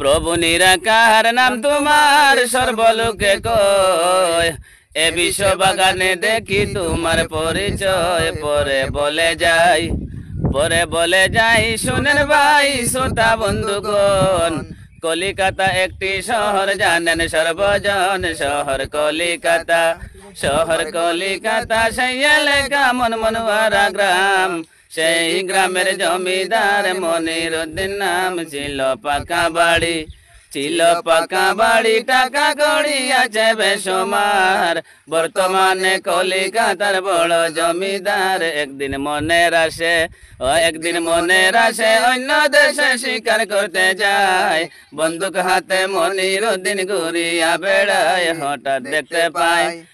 প্রভু নিরাকার নাম তোমার সর্বলোকে কয় এ বিশ্ব বাগানে দেখি তোমার পরিচয় পরে বলে যাই শুনেন ভাই শ্রোতা বন্ধুগণ কলিকাতা একটি শহর জানেন সর্বজন শহর কলিকাতা সেই এলাকা মনোয়ারা গ্রাম সেই গ্রামের জমিদার মনিরুদ্দিন নাম ছিল পাকা বাড়ি টাকা কড়ি আছে বেসমার বর্তমানে কলিকাতার বড় জমিদার একদিন মনের আসে অন্য দেশে শিকার করতে যায় বন্দুক হাতে মনিরুদ্দিন ঘুরিয়া বেড়ায় হঠাৎ দেখতে পায়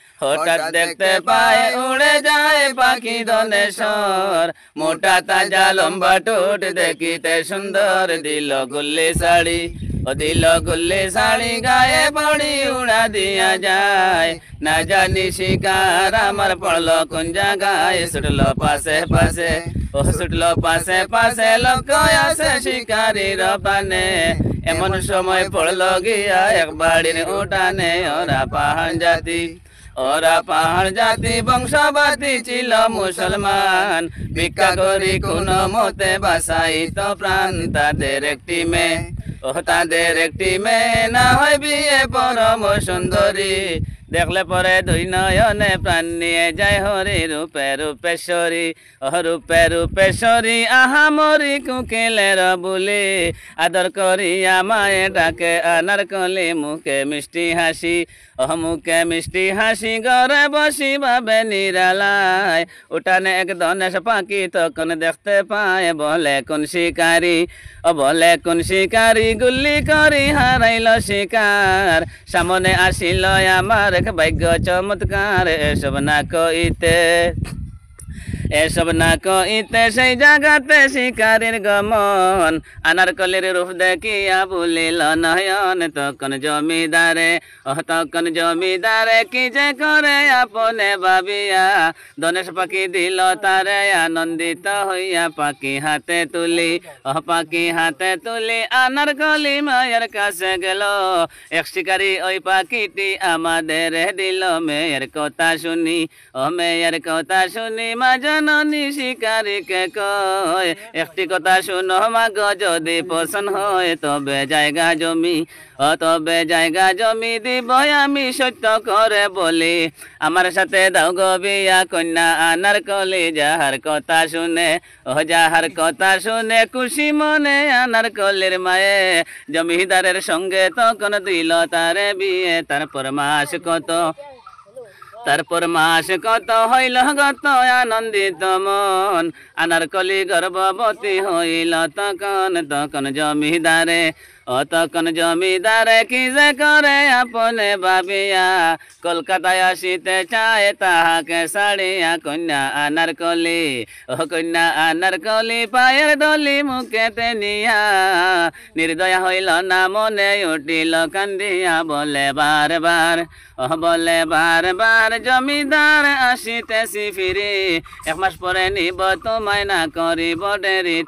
উড়ে যায় পাখি ধনেশ্বর মোটা তাজা লম্বা ঠোঁট দেখিতে সুন্দর দিল গুল্লি শাড়ি গায়ে পড়ি উড়া দিয়া যায় না জানি শিকার আমার পড়লো কোন জায়গায় ছুটলো পাশে লোক আছে শিকারির পানে এমন সময় পড়লো গিয়া এক বাড়ির উঠানে ওরা পাহাড় জাতি বংশবাদী ছিল মুসলমান ভিক্ষা করি কোন মতে বাসাইত প্রাণ তাদের একটি মেয়ে না হয় বিয়ে পরম সুন্দরী দেখলে পরে দুই নয়নে প্রাণ নিয়ে যায় হরি রূপেশ্বরী আহামরি কুকিলের বলে আদর করিয়া মায়ে ডাকে আনারকলি মুখে মিষ্টি হাসি ঘরে বসি ভাবে নিরালায় উঠানে এক ধনেশ পাখি তখন দেখতে পায় বলে কোন শিকারি গুল্লি করি হারাইল শিকার সামনে আসিল আমার এক ভাগ্য চমৎকার এসব না কইতে সেই জায়গাতে শিকারীর গমন আনারকলির রূপ দেখিয়া বলিল নয়ন তখন জমিদারে কি যে করে আপনে ভাবিয়া ধনেশ পাখি দিল তারে আনন্দিত হইয়া পাখি হাতে তুলি আনারকলি মায়ের কাছে গেল এক শিকারী ওই পাখিটি আমাদের দিল মেয়ের কথা শুনি মা জননী শিকারীকে কয় একটি কথা শুনো মাগো যদি পছন্দ হয় তবে জায়গা জমি দিব আমি সত্য করে বলি আমার সাথে দাও গো বিয়া কন্যা আনারকলি যাহার কথা শুনে খুশি মনে আনারকলির মায়ে জমিদারের সঙ্গে তখন দিল তারে বিয়ে তারপর মাস কত হইল গত আনন্দিত মন আনারকলি গর্ভবতী হইল তখন জমিদারে কি যে করে আপনে ভাবিয়া কলকাতায় আসিতে চায় তাহাকে ছাড়িয়া কন্যা আনারকলি পায়ের দলি মুখেতে নিয়া নির্দয়া হইল না মনে উঠিল কান্দিয়া বলে বারবার জমিদার আসিতেছি ফিরে এক মাস পরে নিব তোমায় না করিব দেরি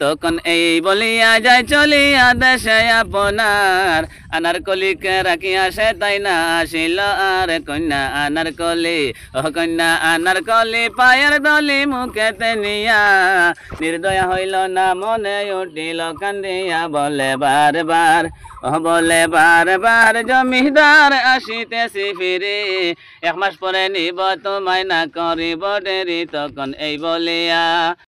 তখন এই বলিয়া যায় চলিয়া দেশে আপনার আনারকলিকে রাখিয়া সে তাই না আসিল আর কন্যা আনারকলি পায়ের দলি মুখেতে নিয়া নির্দয়া হইল না মনে উঠিল কান্দিয়া বলে বারবার জমিদার আসিতেছি ফিরে এক মাস পরে নিব তোমায় না করিব দেরি তখন এই বলিয়া